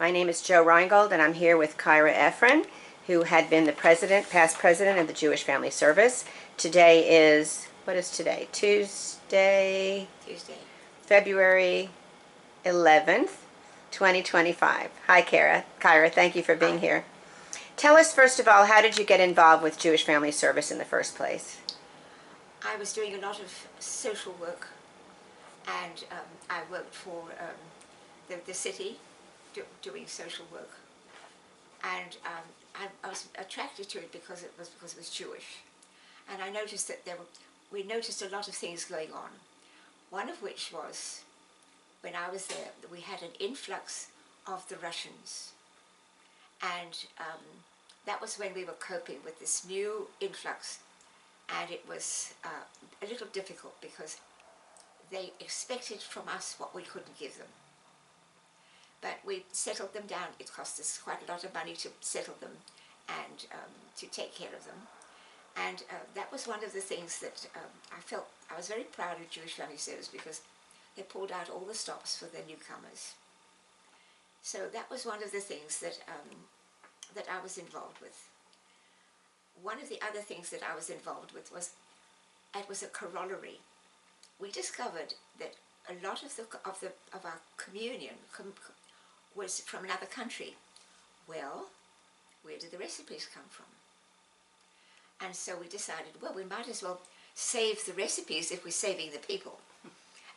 My name is Joe Reingold, and I'm here with Kyra Effren, who had been the past president of the Jewish Family Service. Today is, what is today? Tuesday, February 11th, 2025. Hi, Kyra, thank you for being here. Tell us, first of all, how did you get involved with Jewish Family Service in the first place? I was doing a lot of social work, and I worked for the city doing social work, and I was attracted to it because it was Jewish, and I noticed that we noticed a lot of things going on. One of which was, when I was there, we had an influx of the Russians, and that was when we were coping with this new influx, and it was a little difficult because they expected from us what we couldn't give them. But we settled them down. It cost us quite a lot of money to settle them and to take care of them. And that was one of the things that I was very proud of Jewish Family Service, because they pulled out all the stops for the newcomers. So that was one of the things that I was involved with. One of the other things that I was involved with was, it was a corollary. We discovered that a lot of our communion was from another country. Well, where did the recipes come from? And so we decided, well, we might as well save the recipes if we're saving the people.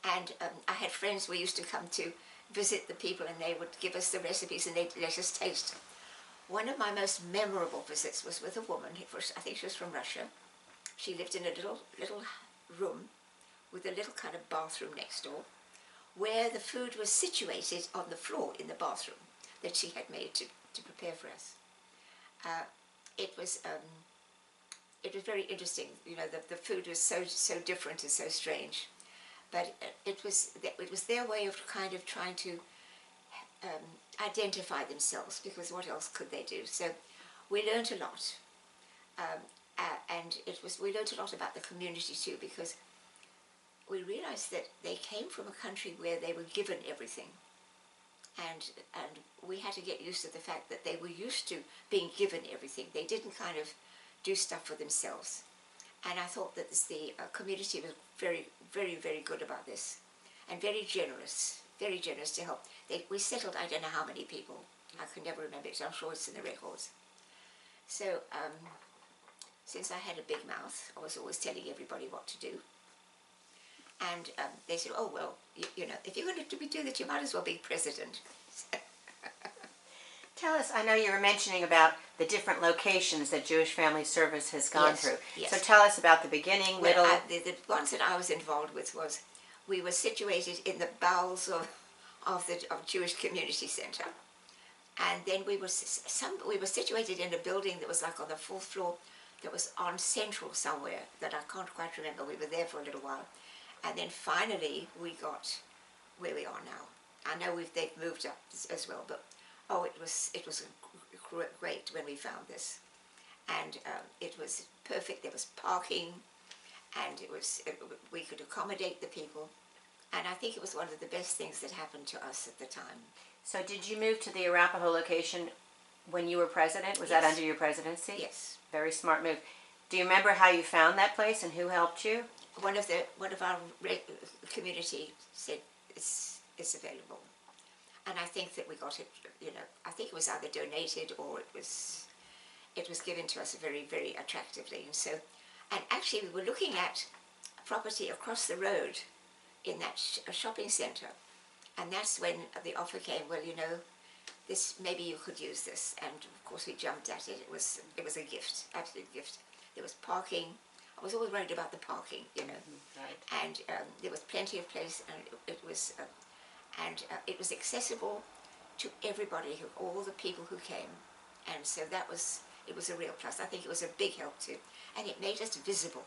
And I had friends who used to come to visit the people, and they would give us the recipes and they'd let us taste. One of my most memorable visits was with a woman. I think she was from Russia. She lived in a little room with a little kind of bathroom next door, where the food was situated on the floor in the bathroom that she had made to prepare for us. It was very interesting. You know, the food was so different and so strange, but it was their way of kind of trying to identify themselves, because what else could they do? So we learned a lot, and we learned a lot about the community too, because we realized that they came from a country where they were given everything, and we had to get used to the fact that they were used to being given everything. They didn't kind of do stuff for themselves, and I thought that the community was very, very, very good about this, and very generous to help. We settled, I don't know how many people. I can never remember it. I'm sure it's in the records. So since I had a big mouth, I was always telling everybody what to do. And they said, oh, well, you know, if you're going to do that, you might as well be president. Tell us, I know you were mentioning about the different locations that Jewish Family Service has gone through. Yes. So tell us about the beginning, middle. The ones that I was involved with was, we were situated in the bowels of Jewish Community Center. And then we were situated in a building that was like on the 4th floor, that was on Central somewhere, that I can't quite remember. We were there for a little while. And then finally we got where we are now. I know they've moved up as well, but oh, it was great when we found this, and it was perfect. There was parking, and we could accommodate the people, and I think it was one of the best things that happened to us at the time. So did you move to the Arapahoe location when you were president? Was Yes. that under your presidency? Yes. Very smart move. Do you remember how you found that place and who helped you? One of our community said it's available, and I think that we got it. You know, I think it was either donated or it was given to us very, very attractively. And so, and actually we were looking at a property across the road in that shopping centre, and that's when the offer came. Well, you know, this, maybe you could use this, and of course we jumped at it. It was a gift, absolute gift. There was parking. I was always worried about the parking, you know, right. And there was plenty of place, and it was accessible to everybody, all the people who came, and so it was a real plus. I think it was a big help too, and it made us visible,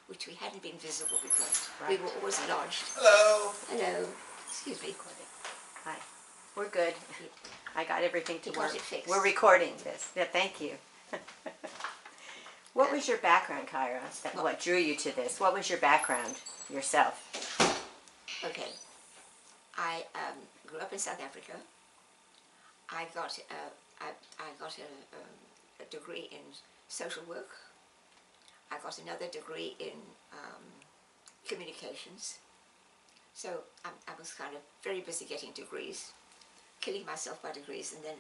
which we hadn't been visible before. Right. We were always lodged. Hello. Excuse me. Hi. We're good. I got everything to work. Got it fixed. We're recording this. Yeah, thank you. What was your background, Kyra? What drew you to this? What was your background yourself? Okay. I grew up in South Africa. I got a degree in social work. I got another degree in communications. So I was kind of very busy getting degrees, killing myself by degrees, and then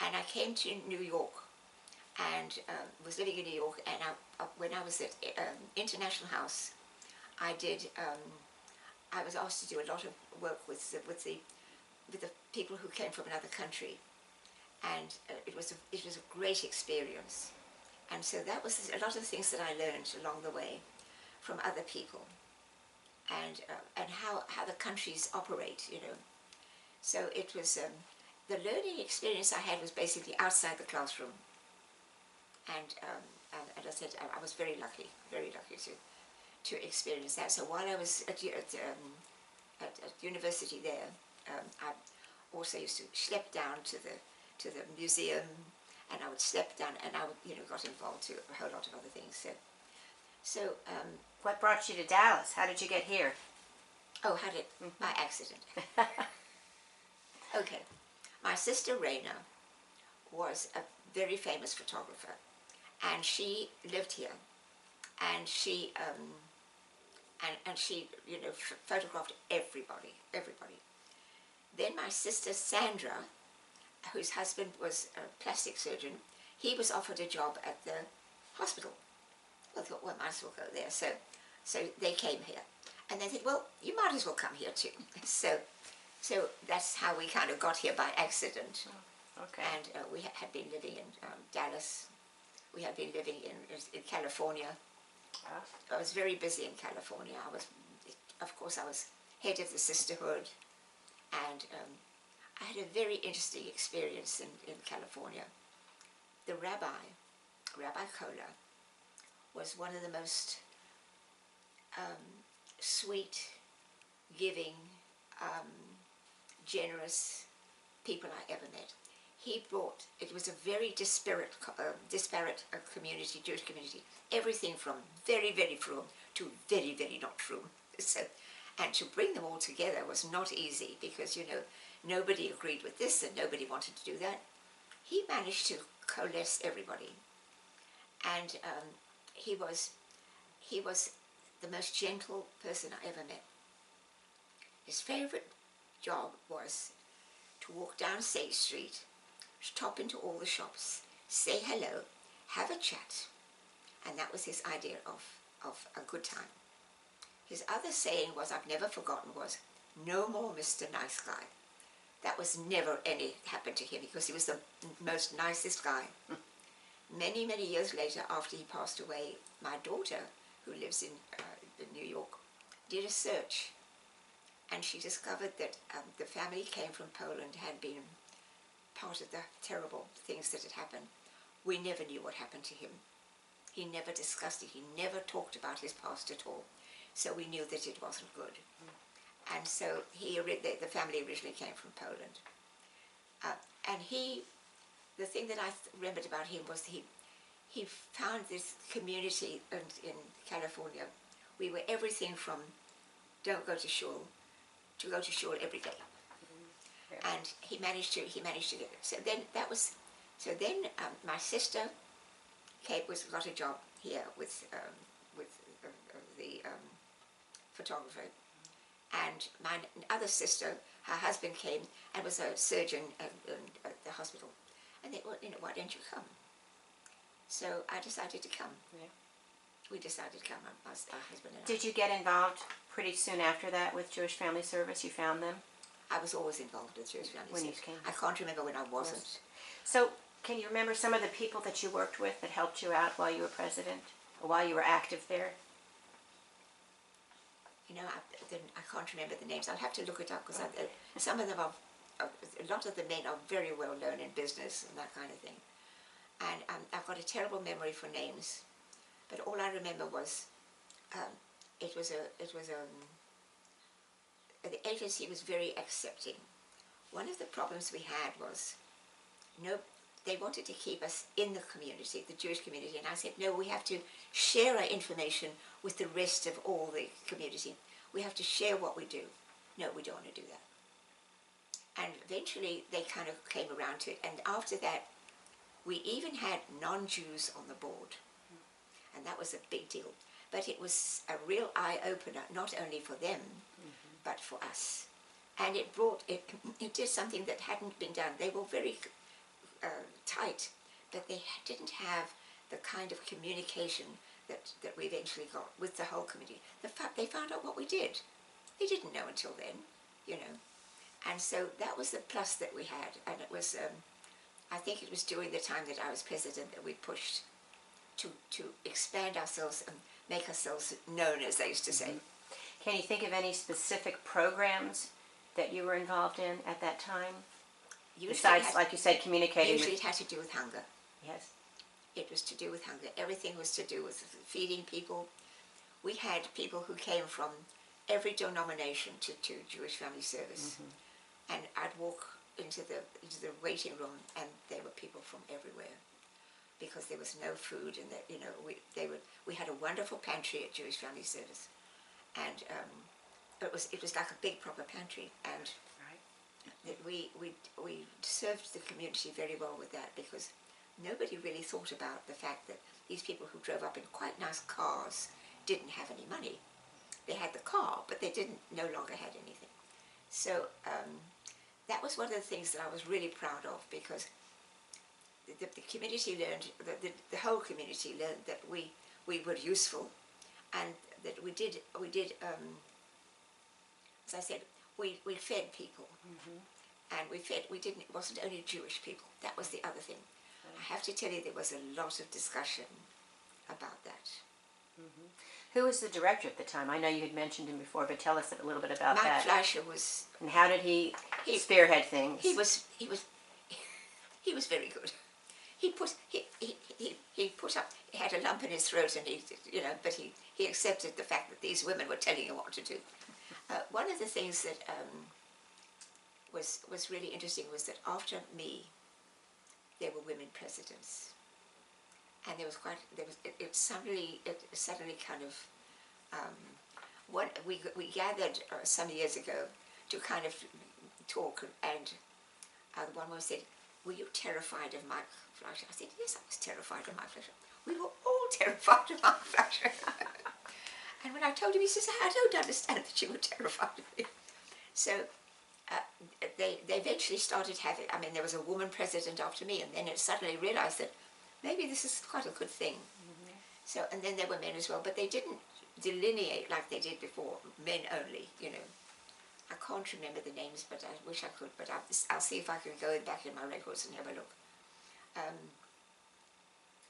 and I came to New York and was living in New York. And when I was at International House, I did. I was asked to do a lot of work with the people who came from another country, and it was a great experience. And so that was a lot of things that I learned along the way from other people, and how the countries operate, you know. So it was the learning experience I had was basically outside the classroom, and as I said, I was very lucky to experience that. So while I was at university there, I also used to schlep down to the museum, and I would step down, and I would, got involved to a whole lot of other things. So What brought you to Dallas? How did you get here? had it by accident. Okay, my sister Raina was a very famous photographer, and she lived here, and she she photographed everybody. Then my sister Sandra, whose husband was a plastic surgeon, he was offered a job at the hospital. I thought, well, I might as well go there. So they came here, and they said, well, you might as well come here too. So that's how we kind of got here by accident. Oh, okay. And we had been living in Dallas. We had been living in California. I was very busy in California. Of course, I was head of the sisterhood, and I had a very interesting experience in California. The Rabbi Kohler, was one of the most sweet, giving, generous people I ever met. It was a very disparate community, Jewish community. Everything from very, very frum to very, very not frum. And to bring them all together was not easy because, nobody agreed with this and nobody wanted to do that. He managed to coalesce everybody. And he was the most gentle person I ever met. His favorite job was to walk down State Street, stop into all the shops, say hello, have a chat, and that was his idea of a good time. His other saying was, I've never forgotten, was, no more Mr. Nice Guy. That was never happened to him because he was the most nicest guy. Many, many years later, after he passed away, my daughter, who lives in New York, did a search, and she discovered that the family came from Poland, had been part of the terrible things that had happened. We never knew what happened to him. He never discussed it. He never talked about his past at all. So we knew that it wasn't good. And so the family originally came from Poland. And the thing that I remembered about him was he found this community in California. We were everything from don't go to shul to go to shul every day. Yeah. And he managed to get it. So then my sister got a job here with the photographer, and my other sister, her husband came and was a surgeon at the hospital, and they, well, why don't you come? So I decided to come. Yeah. We decided to come, our husband and I. Did you get involved pretty soon after that with Jewish Family Service? You found them? I was always involved with Jewish Family Service. When you came? I can't remember when I wasn't. Yes. So can you remember some of the people that you worked with that helped you out while you were president, or while you were active there? I can't remember the names. I'll have to look it up because some of them a lot of the men are very well known in business and that kind of thing. And I've got a terrible memory for names, but all I remember was the agency was very accepting. One of the problems we had was they wanted to keep us in the community, the Jewish community, and I said, no, we have to share our information with the rest of all the community. We have to share what we do. No, we don't want to do that. And eventually they kind of came around to it. And after that, we even had non-Jews on the board. And that was a big deal. But it was a real eye-opener, not only for them, but for us. And it did something that hadn't been done. They were very tight, but they didn't have the kind of communication that we eventually got with the whole community. They found out what we did. They didn't know until then, you know. And so that was the plus that we had. And it was, I think it was during the time that I was president that we pushed to expand ourselves and make ourselves known, as they used to say. Can you think of any specific programs that you were involved in at that time? Besides, like you said, communicating Usually it had to do with hunger. Yes. It was to do with hunger. Everything was to do with feeding people. We had people who came from every denomination to Jewish Family Service. And I'd walk into the waiting room, and there were people from everywhere, because there was no food, and that, you know, we had a wonderful pantry at Jewish Family Service, and it was like a big proper pantry, and we served the community very well with that, because nobody really thought about the fact that these people who drove up in quite nice cars didn't have any money. They had the car, but they no longer had anything. So that was one of the things that I was really proud of, because the community learned, the whole community learned that we were useful, and that we did as I said, we fed people, and it wasn't only Jewish people. That was the other thing. I have to tell you, there was a lot of discussion about that. Who was the director at the time? I know you had mentioned him before, but tell us a little bit about Mike that. Fleischer was. And how did he spearhead things? He was very good. He put up. He had a lump in his throat, and but he accepted the fact that these women were telling him what to do. One of the things that was really interesting was that after me, there were women presidents, and it suddenly kind of we gathered some years ago to kind of talk, and the one woman said, "Were you terrified of Mike Fleischer?" I said, "Yes, I was terrified of Mike Fleischer. We were all terrified of Mike Fleischer." And when I told him, he says, "I don't understand that you were terrified of me." So they eventually started having, I mean, there was a woman president after me, and then it suddenly realized that maybe this is quite a good thing. So, and then there were men as well, but they didn't delineate like they did before, men only, you know. I can't remember the names, but I wish I could, but I'll see if I can go back in my records and have a look.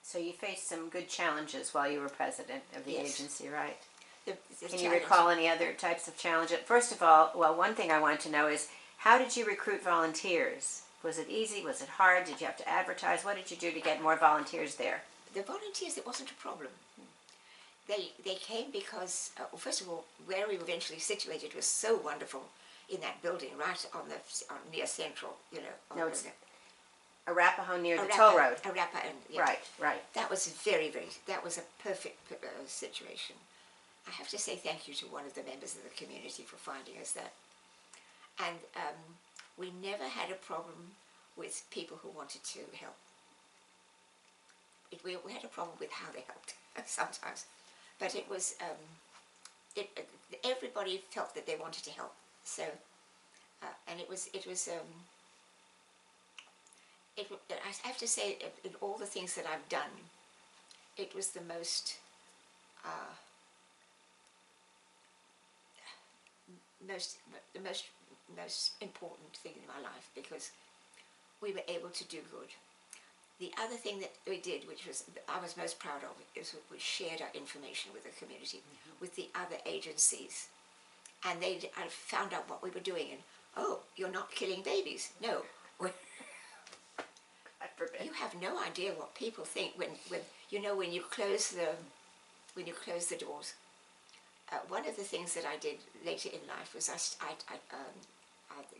So you faced some good challenges while you were president of the agency, right? Can you challenge. recall any other types of challenges? First of all, well, one thing I wanted to know is, how did you recruit volunteers? Was it easy? Was it hard? Did you have to advertise? What did you do to get more volunteers there? The volunteers, it wasn't a problem. They came because, well, first of all, where we were eventually situated was so wonderful in that building, right on near Central, you know. No, it's Arapahoe near the toll road. Arapahoe, yeah. Right. That was that was a perfect situation. I have to say thank you to one of the members of the community for finding us that. And we never had a problem with people who wanted to help. We had a problem with how they helped sometimes. But it was, everybody felt that they wanted to help. So, and I have to say, in all the things that I've done, it was the most important thing in my life, because we were able to do good. The other thing that we did, which I was most proud of, is we shared our information with the community, with the other agencies, and they found out what we were doing. And oh, you're not killing babies? No. I forbid. You have no idea what people think when you close the doors. One of the things that I did later in life was I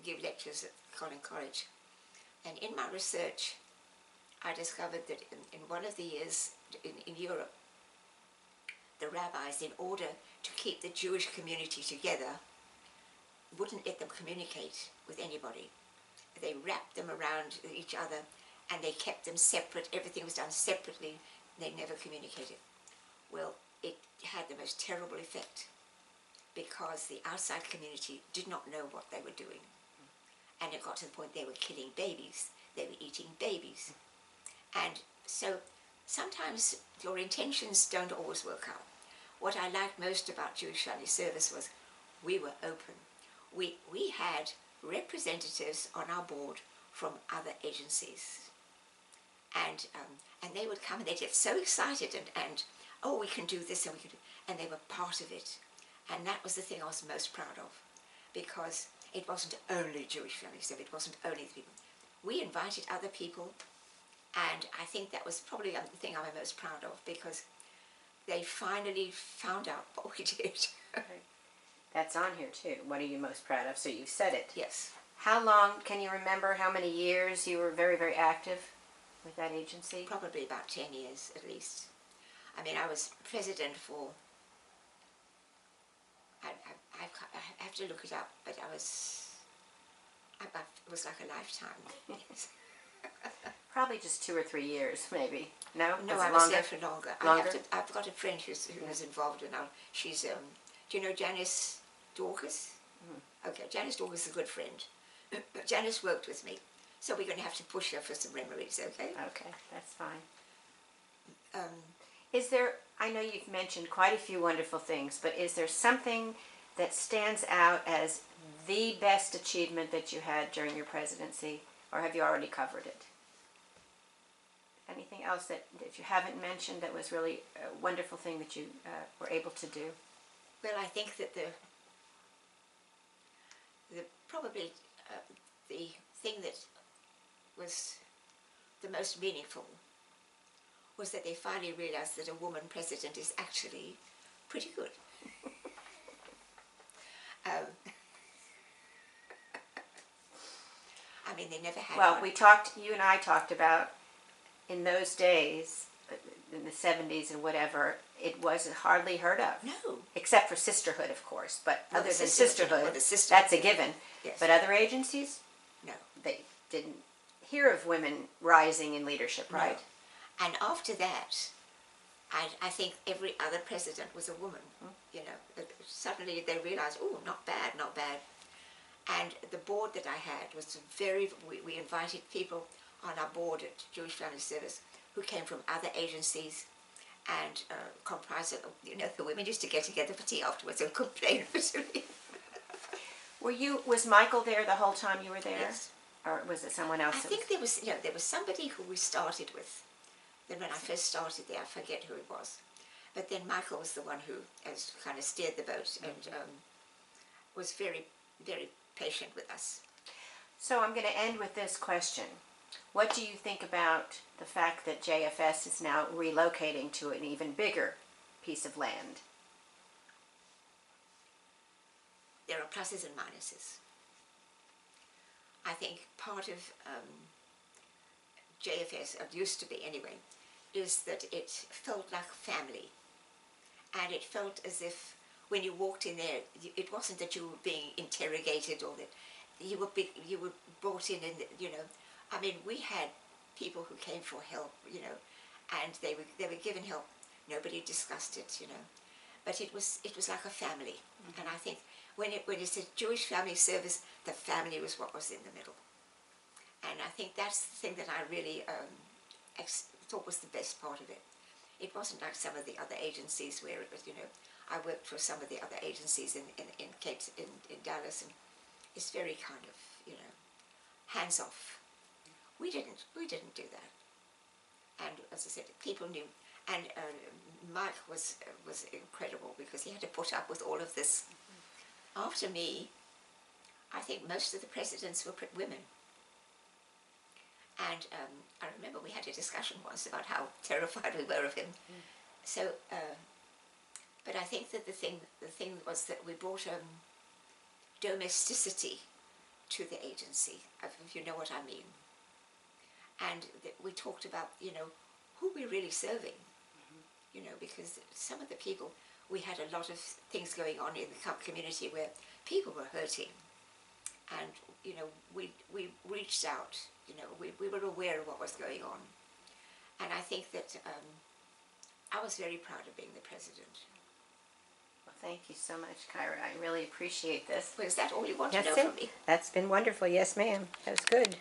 give lectures at Collin College, and in my research, I discovered that in one of the years in Europe, the rabbis, in order to keep the Jewish community together, wouldn't let them communicate with anybody. they wrapped them around each other, and they kept them separate. Everything was done separately. They never communicated. Well, it had the most terrible effect, because the outside community did not know what they were doing. And it got to the point they were killing babies. They were eating babies. And so sometimes your intentions don't always work out. What I liked most about Jewish Family Service was we were open. We had representatives on our board from other agencies. And they would come and they'd get so excited and oh, we can do this and we can do, and they were part of it. And that was the thing I was most proud of, because it wasn't only Jewish Family Service, it wasn't only the people. We invited other people, and I think that was probably the thing I'm most proud of, because they finally found out what we did. That's on here too. What are you most proud of? So you've said it. Yes. How long, can you remember how many years you were very, very active with that agency? Probably about 10 years at least. I mean, I was president for, I have to look it up, but it was like a lifetime. Yes. Probably just 2 or 3 years, maybe. No? No, Was it I was longer? there for longer. Longer? I've got a friend who was involved in now. She's, do you know Janice Dorcas? Okay, Janice Dorcas is a good friend. Janice worked with me, so we're going to have to push her for some memories, okay? Okay, that's fine. Is there, I know you've mentioned quite a few wonderful things, but is there something that stands out as the best achievement that you had during your presidency, or have you already covered it? Anything else that you haven't mentioned that was really a wonderful thing that you were able to do? Well, I think that probably the thing that was the most meaningful was that they finally realized that a woman president is actually pretty good. I mean, they never had Well, one. you and I talked about, in those days, in the 70s and whatever, it wasn't hardly heard of. No. Except for sisterhood, of course. But Well, other the than sisterhood, sisterhood, well, the sisterhood, that's a given. Yes. But other agencies, No. they didn't hear of women rising in leadership, right? No. And after that, I think every other president was a woman. You know, suddenly they realized, oh, not bad, not bad. And the board that I had was we invited people on our board at Jewish Family Service who came from other agencies, and comprised of, you know, the women used to get together for tea afterwards and complain bitterly. Was Michael there the whole time you were there? Yes. Or was it someone else? I think there was somebody who we started with. Then when I first started there, I forget who it was. But then Michael was the one who kind of steered the boat and was very, very patient with us. So I'm going to end with this question. What do you think about the fact that JFS is now relocating to an even bigger piece of land? There are pluses and minuses. I think part of JFS, it used to be anyway, is that it felt like family. And it felt as if when you walked in there, it wasn't that you were being interrogated or that you were brought in and, you know, I mean, we had people who came for help, you know, and they were given help. Nobody discussed it, you know. But it was like a family. Mm-hmm. And I think when it said Jewish Family Service, the family was what was in the middle. And I think that's the thing that I really thought was the best part of it. It wasn't like some of the other agencies where it was, you know, I worked for some of the other agencies in Dallas, and it's very kind of, you know, hands off. We didn't do that. And as I said, people knew. And Mike was incredible because he had to put up with all of this. After me, I think most of the presidents were women. And I remember we had a discussion once about how terrified we were of him. So, but I think that the thing was that we brought domesticity to the agency, if you know what I mean. And we talked about, you know, who we're really serving. You know, because some of the people, we had a lot of things going on in the community where people were hurting. And, you know, we reached out. You know, we were aware of what was going on. And I think that I was very proud of being the president. Well, thank you so much, Kyra. I really appreciate this. Well, is that all you want to That's know it. from me? That's been wonderful. Yes, ma'am. That was good.